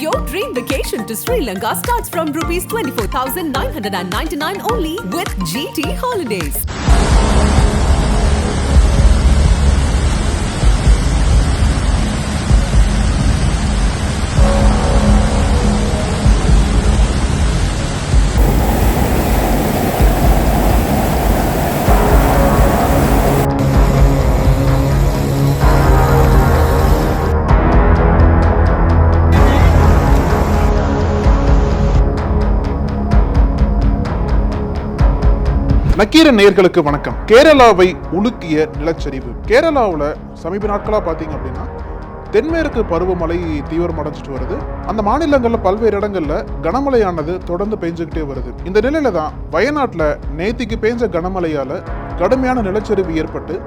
Your dream vacation to Sri Lanka starts from rupees 24,999 only with GT Holidays. Nakkheeran நேயர்களுக்கு வணக்கம். கேரளாவை உலுக்கிய நிலச்சரிவு. கேரளாவில் சமீப நாட்களாக பார்த்தீங்க அப்படின்னா தென்மேற்கு பருவமழை தீவிரமடைஞ்சிட்டு வருது. அந்த மாநிலங்களில் பல்வேறு இடங்களில் கனமழையானது தொடர்ந்து பெஞ்சுக்கிட்டே வருது. இந்த நிலையில தான் வயநாட்டில் நேத்திக்கு பெஞ்ச கனமழையால் கடுமையான நிலச்சரிவு ஏற்பட்டு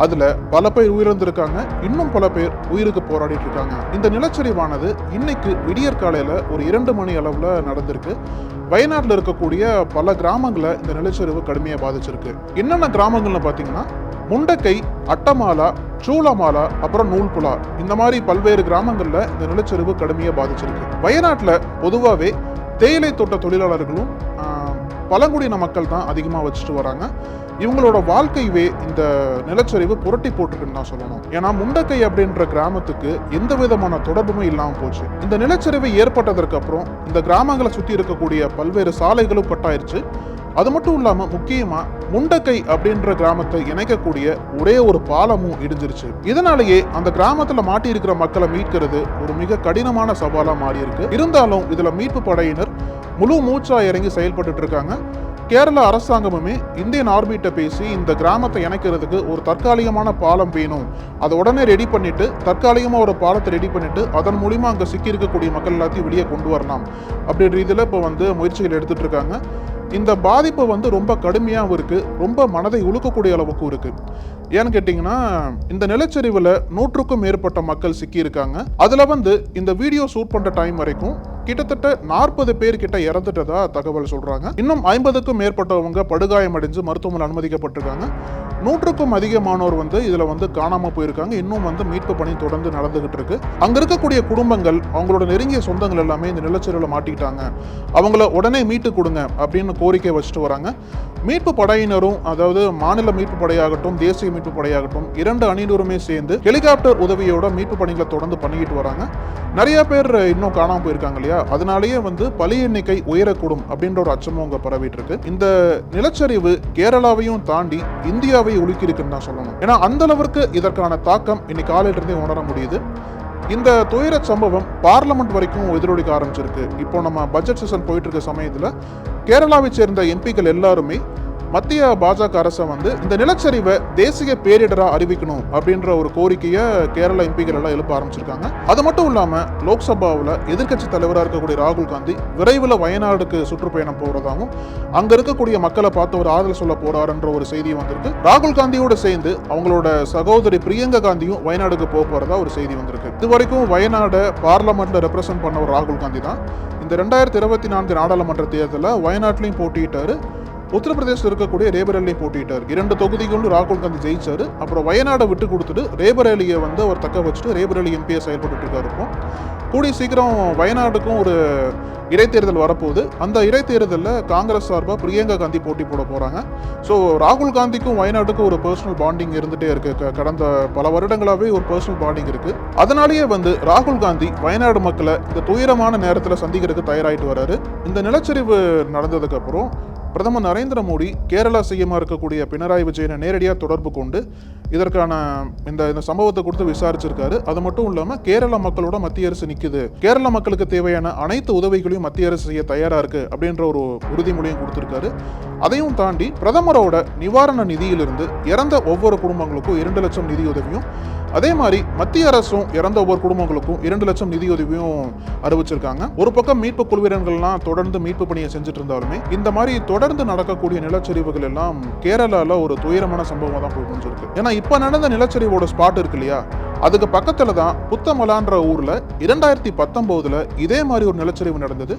அதுல பல பேர் உயிரிழந்திருக்காங்க, இன்னும் பல பேர் உயிருக்கு போராடிட்டு இருக்காங்க. இந்த நிலச்சரிவானது இன்னைக்கு விடியற் காலையில ஒரு 2 மணி அளவுல நடந்திருக்கு. வயநாட்டில் இருக்கக்கூடிய பல கிராமங்களை இந்த நிலச்சரிவு கடுமையாக பாதிச்சிருக்கு. என்னென்ன கிராமங்கள்னு பார்த்தீங்கன்னா முண்டக்கை, அட்டமாலா, சூளமாலா, அப்புறம் நூல்புலா, இந்த மாதிரி பல்வேறு கிராமங்கள்ல இந்த நிலச்சரிவு கடுமையாக பாதிச்சிருக்கு. வயநாட்டில் பொதுவாகவே தேயிலை தோட்ட தொழிலாளர்களும் பழங்குடியின மக்கள் தான் அதிகமாக வச்சுட்டு வராங்க. இவங்களோட வாழ்க்கையவே இந்த நிலச்சரிவு புரட்டி போட்டுருக்குன்னு தான் சொல்லணும். ஏன்னா முண்டக்கை அப்படின்ற கிராமத்துக்கு எந்த விதமான தொடர்புமே இல்லாமல் போச்சு. இந்த நிலச்சரிவு ஏற்பட்டதற்கு அப்புறம் இந்த கிராமங்களை சுற்றி இருக்கக்கூடிய பல்வேறு சாலைகளும் கட்டாயிருச்சு. அது மட்டும் இல்லாமல் முக்கியமாக முண்டக்கை அப்படின்ற கிராமத்தை இணைக்கக்கூடிய ஒரே ஒரு பாலமும் இடிஞ்சிருச்சு. இதனாலேயே அந்த கிராமத்தில் மாட்டி இருக்கிற மக்களை மீட்கிறது ஒரு மிக கடினமான சவாலாக மாறி இருக்கு. இருந்தாலும் இதில் மீட்பு படையினர் முழு மூச்சா இறங்கி செயல்பட்டு இருக்காங்க. கேரள அரசாங்கமுமே இந்தியன் ஆர்பிட்ட பேசி இந்த கிராமத்தை இணைக்கிறதுக்கு ஒரு தற்காலிகமான பாலம் வேணும், அதை உடனே ரெடி பண்ணிட்டு தற்காலிகமாக ஒரு பாலத்தை ரெடி பண்ணிட்டு அதன் மூலிமா அங்கே சிக்கி இருக்கக்கூடிய மக்கள் எல்லாத்தையும் வெளியே கொண்டு வரலாம் அப்படின்ற இதில் இப்போ முயற்சிகள் எடுத்துட்டு இருக்காங்க. இந்த பாதிப்பு ரொம்ப கடுமையாகவும் இருக்கு, ரொம்ப மனதை உழுக்கக்கூடிய அளவுக்கும் இருக்கு. ஏன்னு கேட்டிங்கன்னா இந்த நிலச்சரிவில் 100க்கும் மேற்பட்ட மக்கள் சிக்கி இருக்காங்க. அதில் இந்த வீடியோ ஷூட் பண்ணுற டைம் வரைக்கும் கிட்டத்தட்ட 40 பேர் கிட்ட இறந்துட்டதா தகவல் சொல்றாங்க. இன்னும் 50க்கும் மேற்பட்டவங்க படுகாயம் அடைஞ்சு மருத்துவமனையில் அனுமதிக்கப்பட்டிருக்காங்க. 100க்கும் அதிகமானோர் இதுல காணாம போயிருக்காங்க. இன்னும் மீட்பு பணி தொடர்ந்து நடந்துகிட்டு இருக்கு. அங்க இருக்கக்கூடிய குடும்பங்கள் அவங்களோட நெருங்கிய சொந்தங்கள் எல்லாமே இந்த நிலச்சரிவில் மாட்டிக்கிட்டாங்க, அவங்கள உடனே மீட்டு கொடுங்க அப்படின்னு கோரிக்கை வச்சுட்டு வராங்க. மீட்பு படையினரும், அதாவது மாநில மீட்பு படையாகட்டும் தேசிய மீட்பு படையாகட்டும், 2 அணியினருமே சேர்ந்து ஹெலிகாப்டர் உதவியோட மீட்பு பணிகளை தொடர்ந்து பண்ணிக்கிட்டு வராங்க. நிறைய பேர் இன்னும் காணாம போயிருக்காங்க இல்லையா, அதனாலேயே பலி எண்ணிக்கை உயரக்கூடும் அப்படின்ற ஒரு அச்சமும் அங்க பரவிட்டு இருக்கு. இந்த நிலச்சரிவு கேரளாவையும் தாண்டி இந்தியாவை உலுக்கி இருக்குன்னு தான் சொல்லணும். ஏன்னா அந்த அளவிற்கு இதற்கான தாக்கம் இன்னைக்கு காலையில இருந்தே உணர முடியுது. இந்த துயர சம்பவம் பார்லமெண்ட் வரைக்கும் எதிரொலிக்க ஆரம்பிச்சிருக்கு. இப்போ நம்ம பட்ஜெட் செஷன் போயிட்டு இருக்க சமயத்துல கேரளாவை சேர்ந்த எம்பிக்கள் எல்லாருமே மத்திய பாஜக அரசை இந்த நிலச்சரிவை தேசிய பேரிடரா அறிவிக்கணும் அப்படின்ற ஒரு கோரிக்கையை கேரளா எம்பிக்கள் எல்லாம் எழுப்ப ஆரம்பிச்சிருக்காங்க. அது மட்டும் இல்லாம லோக்சபாவில் எதிர்கட்சி தலைவராக இருக்கக்கூடிய ராகுல் காந்தி விரைவில் வயநாடுக்கு சுற்றுப்பயணம் போறதாகவும் அங்க இருக்கக்கூடிய மக்களை பார்த்து ஒரு ஆறுதல் சொல்ல போறாருன்ற ஒரு செய்தி வந்திருக்கு. ராகுல் காந்தியோட சேர்ந்து அவங்களோட சகோதரி பிரியங்கா காந்தியும் வயநாடுக்கு போறதா ஒரு செய்தி வந்திருக்கு. இது வரைக்கும் வயநாடு பார்லமெண்ட்ல ரெப்ரசென்ட் பண்ண ஒரு ராகுல் காந்தி தான் இந்த 2024 நாடாளுமன்ற தேர்தலில் வயநாட்டிலையும் போட்டியிட்டாரு, உத்தரப்பிரதேசத்தில் இருக்கக்கூடிய ரேபரேலியை போட்டிட்டார். 2 தொகுதிகளும் ராகுல் காந்தி ஜெயிச்சாரு. அப்புறம் வயநாடை விட்டு கொடுத்துட்டு ரேபரேலியை அவர் தக்க வச்சுட்டு ரேபரேலி எம்பியை செயல்பட்டு இருக்காரு. இப்போ கூடிய சீக்கிரம் வயநாடுக்கும் ஒரு இடைத்தேர்தல் வரப்போகுது. அந்த இடைத்தேர்தலில் காங்கிரஸ் சார்பாக பிரியங்கா காந்தி போட்டி போட போறாங்க. ஸோ ராகுல் காந்திக்கும் வயநாட்டுக்கும் ஒரு பர்சனல் பாண்டிங் இருந்துட்டே இருக்கு. கடந்த பல வருடங்களாகவே ஒரு பர்சனல் பாண்டிங் இருக்கு. அதனாலேயே ராகுல் காந்தி வயநாடு மக்களை இந்த துயரமான நேரத்தில் சந்திக்கிறதுக்கு தயாராகிட்டு வராரு. இந்த நிலச்சரிவு நடந்ததுக்கு அப்புறம் பிரதமர் நரேந்திர மோடி கேரளா சிஎம்மாக இருக்கக்கூடிய பினராயி விஜயனை நேரடியாக தொடர்பு கொண்டு இதற்கான இந்த சம்பவத்தை கொடுத்து விசாரிச்சிருக்காரு. அது மட்டும் இல்லாமல் கேரள மக்களோட மத்திய அரசு நிற்குது, கேரள மக்களுக்கு தேவையான அனைத்து உதவிகளையும் மத்திய அரசு செய்ய தயாரா இருக்கு அப்படின்ற ஒரு உறுதிமொழியும் கொடுத்திருக்காரு. அதையும் தாண்டி பிரதமரோட நிவாரண நிதியிலிருந்து இறந்த ஒவ்வொரு குடும்பங்களுக்கும் 2 லட்சம் நிதியுதவியும், அதே மாதிரி மத்திய அரசும் இறந்த ஒவ்வொரு குடும்பங்களுக்கும் 2 லட்சம் நிதியுதவியும் அறிவிச்சிருக்காங்க. ஒரு பக்கம் மீட்பு குழுவினர்கள்லாம் தொடர்ந்து மீட்பு பணியை செஞ்சுட்டு இருந்தாலுமே இந்த மாதிரி தொடர்ந்து நடக்கக்கூடிய நிலச்சரிவுகள் எல்லாம் கேரளால ஒரு துயரமான சம்பவமா தான் போய் முடிஞ்சிருக்கு. ஏன்னா இப்ப நடந்த நிலச்சரிவோட ஸ்பாட் இருக்கு இல்லையா, அதுக்கு பக்கத்துல தான் புத்தமலான்ற ஊர்ல 2019 இதே மாதிரி ஒரு நிலச்சரிவு நடந்தது.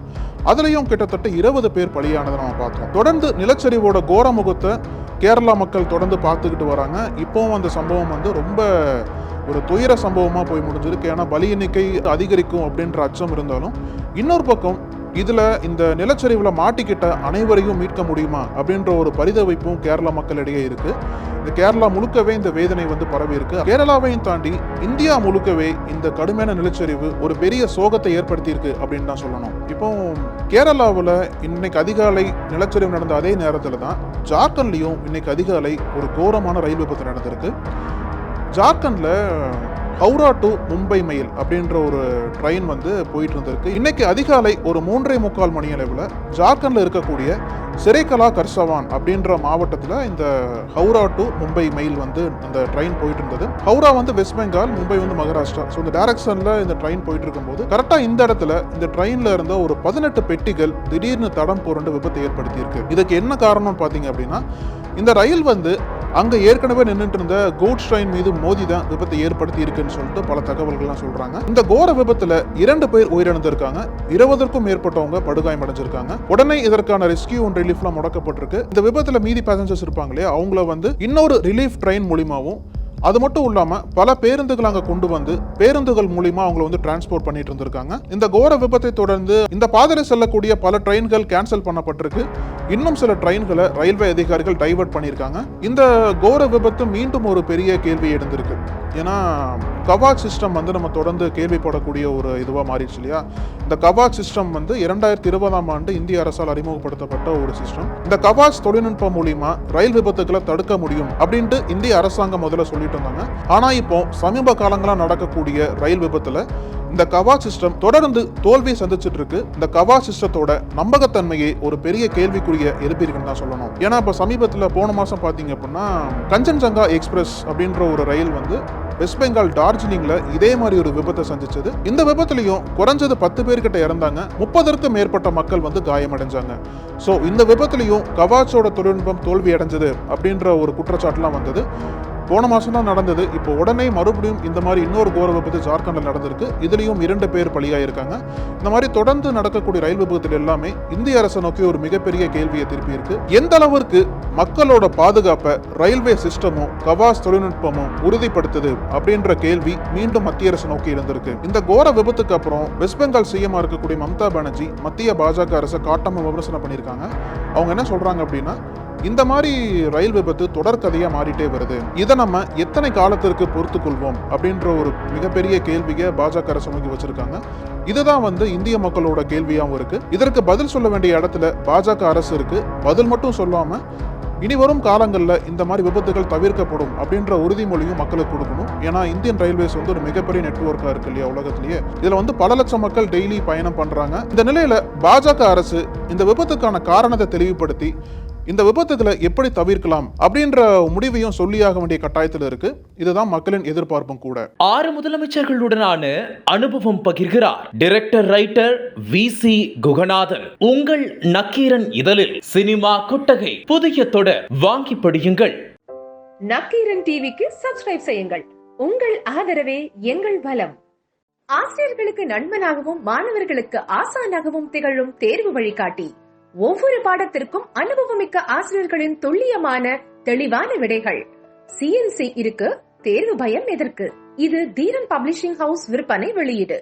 அதுலயும் கிட்டத்தட்ட 20 பேர் பலியானதை நம்ம பார்த்தோம். தொடர்ந்து நிலச்சரிவோட கோரமுகத்தை கேரளா மக்கள் தொடர்ந்து பார்த்துக்கிட்டு வராங்க. இப்போவும் அந்த சம்பவம் வந்து ரொம்ப ஒரு துயர சம்பவமா போய் முடிஞ்சிருக்கு. ஏன்னா பலி எண்ணிக்கை அதிகரிக்கும் அப்படின்ற அச்சம் இருந்தாலும், இன்னொரு பக்கம் இதுல இந்த நிலச்சரிவுல மாட்டிக்கிட்ட அனைவரையும் மீட்க முடியுமா அப்படின்ற ஒரு பரிதவிப்பும் கேரளா மக்களிடையே இருக்கு. இந்த கேரளா முழுக்கவே இந்த வேதனை வந்து பரவி இருக்கு. கேரளாவையும் தாண்டி இந்தியா முழுக்கவே இந்த கடுமையான நிலச்சரிவு ஒரு பெரிய சோகத்தை ஏற்படுத்தி இருக்கு அப்படின்னு தான் சொல்லணும். இப்போ கேரளாவில் இன்னைக்கு அதிகாலை நிலச்சரிவு நடந்த அதே நேரத்தில் தான் ஜார்க்கண்ட்லயும் இன்னைக்கு அதிகாலை ஒரு கோரமான ரயில் விபத்து நடந்திருக்கு. ஜார்க்கண்ட்ல ஹவுரா டு மும்பை மெயில் அப்படின்ற ஒரு ட்ரெயின் வந்து போயிட்டு இருந்திருக்கு. இன்னைக்கு அதிகாலை ஒரு 3:45 மணி அளவில் ஜார்க்கண்ட்ல இருக்கக்கூடிய சிறைகலா கர்சவான் அப்படின்ற மாவட்டத்தில் இந்த ஹவுரா டு மும்பை மெயில் வந்து அந்த ட்ரெயின் போயிட்டு இருந்தது. ஹவுரா வந்து வெஸ்ட் பெங்கால், மும்பை வந்து மகாராஷ்டிரா. ஸோ இந்த டைரக்ஷன்ல இந்த ட்ரெயின் போயிட்டு இருக்கும்போது கரெக்டாக இந்த இடத்துல இந்த ட்ரெயின்ல இருந்த ஒரு 18 பெட்டிகள் திடீர்னு தடம் புரண்டு விபத்து ஏற்படுத்தி இருக்கு. இதுக்கு என்ன காரணம் பார்த்தீங்க அப்படின்னா, இந்த ரயில் வந்து அங்க ஏற்கனவே நின்றுட்டு இருந்த கூட்ஸ் ட்ரெயின் மீது மோதி தான் விபத்தை ஏற்படுத்தி இருக்குன்னு சொல்லிட்டு பல தகவல்கள்லாம் சொல்றாங்க. இந்த கோர விபத்துல 2 பேர் உயிரிழந்திருக்காங்க, 20க்கும் மேற்பட்டவங்க படுகாயமடைஞ்சிருக்காங்க. உடனே இதற்கான ரெஸ்கியூ அண்ட் ரிலீஃப்லாம் முடக்கப்பட்டிருக்கு. இந்த விபத்துல மீதி பேசஞ்சர்ஸ் இருப்பாங்க இல்லையா, அவங்கள வந்து இன்னொரு ரிலீஃப் ட்ரெயின் மூலியமாவும், அது மட்டும் இல்லாம பல பேருந்துகள் அங்க கொண்டு வந்து பேருந்துகள் மூலியமா அவங்களை வந்து டிரான்ஸ்போர்ட் பண்ணிட்டு இருந்திருக்காங்க. இந்த கோர விபத்தை தொடர்ந்து இந்த பாதையில் செல்லக்கூடிய பல ட்ரெயின்கள் கேன்சல் பண்ணப்பட்டிருக்கு. இன்னும் சில ட்ரெயின்களை ரயில்வே அதிகாரிகள் டைவர்ட் பண்ணியிருக்காங்க. இந்த கோர விபத்து மீண்டும் ஒரு பெரிய கேள்வி எழுந்திருக்கு. ஏன்னா கவாச் சிஸ்டம் வந்து நம்ம தொடர்ந்து கேள்விப்படக்கூடிய ஒரு இதுவாக மாறிடுச்சு இல்லையா. இந்த கவாச் சிஸ்டம் வந்து 2020ஆம் ஆண்டு இந்திய அரசால் அறிமுகப்படுத்தப்பட்ட ஒரு சிஸ்டம். இந்த கவாச் தொழில்நுட்பம் மூலியமா ரயில் விபத்துக்களை தடுக்க முடியும் அப்படின்ட்டு இந்திய அரசாங்கம் முதல்ல சொல்லிட்டு இருந்தாங்க. ஆனா இப்போ சமீப காலங்களா நடக்கக்கூடிய ரயில் விபத்துல இந்த கவாச் சிஸ்டம் தொடர்ந்து தோல்வியை சந்திச்சுட்டு இருக்கு. இந்த கவாச் சிஸ்டத்தோட நம்பகத்தன்மையை ஒரு பெரிய கேள்விக்குரிய எழுப்பியிருக்குன்னு தான் சொல்லணும். ஏன்னா இப்ப சமீபத்துல போன மாசம் பாத்தீங்க அப்படின்னா கஞ்சன்ஜங்கா எக்ஸ்பிரஸ் அப்படின்ற ஒரு ரயில் வந்து வெஸ்ட் பெங்கால் டார்ஜிலிங்ல இதே மாதிரி ஒரு விபத்தை சந்திச்சது. இந்த விபத்துலயும் குறைஞ்சது 10 பேர்கிட்ட இறந்தாங்க, 30க்கும் மேற்பட்ட மக்கள் வந்து காயமடைஞ்சாங்க. சோ இந்த விபத்துலயும் கவாச்சோட தொழில்நுட்பம் தோல்வி அடைஞ்சது அப்படின்ற ஒரு குற்றச்சாட்டுலாம் வந்தது. போன மாசம் தான் நடந்தது. இப்போ உடனே மறுபடியும் இந்த மாதிரி இன்னொரு கோர விபத்து ஜார்க்கண்ட்ல நடந்திருக்கு. இதுலயும் 2 பேர் பலியாயிருக்காங்க. இந்த மாதிரி தொடர்ந்து நடக்கக்கூடிய ரயில் விபத்துல எல்லாமே இந்திய அரசை நோக்கி ஒரு மிகப்பெரிய கேள்வியை திருப்பி இருக்கு. எந்த அளவிற்கு மக்களோட பாதுகாப்பை ரயில்வே சிஸ்டமும் கவாஸ் தொழில்நுட்பமும் உறுதிப்படுத்துது அப்படின்ற கேள்வி மீண்டும் மத்திய அரசு நோக்கி இருந்திருக்கு. இந்த கோர விபத்துக்கு அப்புறம் வெஸ்ட் பெங்கால் சிஎம் இருக்கக்கூடிய மம்தா பானர்ஜி மத்திய பாஜக அரசை காட்டாம விமர்சனம் பண்ணியிருக்காங்க. அவங்க என்ன சொல்றாங்க அப்படின்னா, இந்த மாதிரி ரயில் விபத்து தொடர்கதையா மாறிட்டே வருது, இதை நம்ம எத்தனை காலத்திற்கு பொறுத்துக் கொள்வோம் அப்படின்ற ஒரு மிகப்பெரிய கேள்வியை பாஜக அரசு நோக்கி வச்சிருக்காங்க. இதுதான் வந்து இந்திய மக்களோட கேள்வியாகவும் இருக்கு. இதற்கு பதில் சொல்ல வேண்டிய இடத்துல பாஜக அரசு இருக்கு. பதில் மட்டும் சொல்லாம இனி வரும் காலங்களில் இந்த மாதிரி விபத்துகள் தவிர்க்கப்படும் அப்படின்ற உறுதிமொழியும் மக்களுக்கு கொடுக்கணும். ஏன்னா இந்தியன் ரயில்வேஸ் வந்து ஒரு மிகப்பெரிய நெட்வொர்க்கா இருக்கு இல்லையா உலகத்திலேயே. இதுல வந்து பல லட்சம் மக்கள் டெய்லி பயணம் பண்றாங்க. இந்த நிலையில பாஜக அரசு இந்த விபத்துக்கான காரணத்தை தெளிவுபடுத்தி இந்த விபத்துகளை எப்படி தவிர்க்கலாம் அப்படின்ற முடிவையும் சொல்லியாக வேண்டிய கட்டாயத்தில் இருக்கு. இதுதான் மக்களின் எதிர்பார்ப்பும் கூட. 6 முதலமைச்சர்களுடனான அனுபவம் பகிர்கிறார் டைரக்டர் ரைட்டர் VC குகநாதன். உங்கள் நக்கீரன் இதழில் சினிமா கொட்டகை புதிய தொடர் வாங்கி படியுங்கள். நக்கீரன் டிவிக்கு சப்ஸ்கிரைப் செய்யுங்கள். உங்கள் ஆதரவே எங்கள் பலம். ஆசிரியர்களுக்கு நண்பனாகவும் மாணவர்களுக்கு ஆசானாகவும் திகழும் தேர்வு வழிகாட்டி. ஒவ்வொரு பாடத்திற்கும் அனுபவமிக்க ஆசிரியர்களின் துல்லியமான தெளிவான விடைகள். CNC இருக்கு, தேர்வு பயம் எதற்கு? இது தீரன் பப்ளிஷிங் ஹவுஸ் விற்பனை வெளியீடு.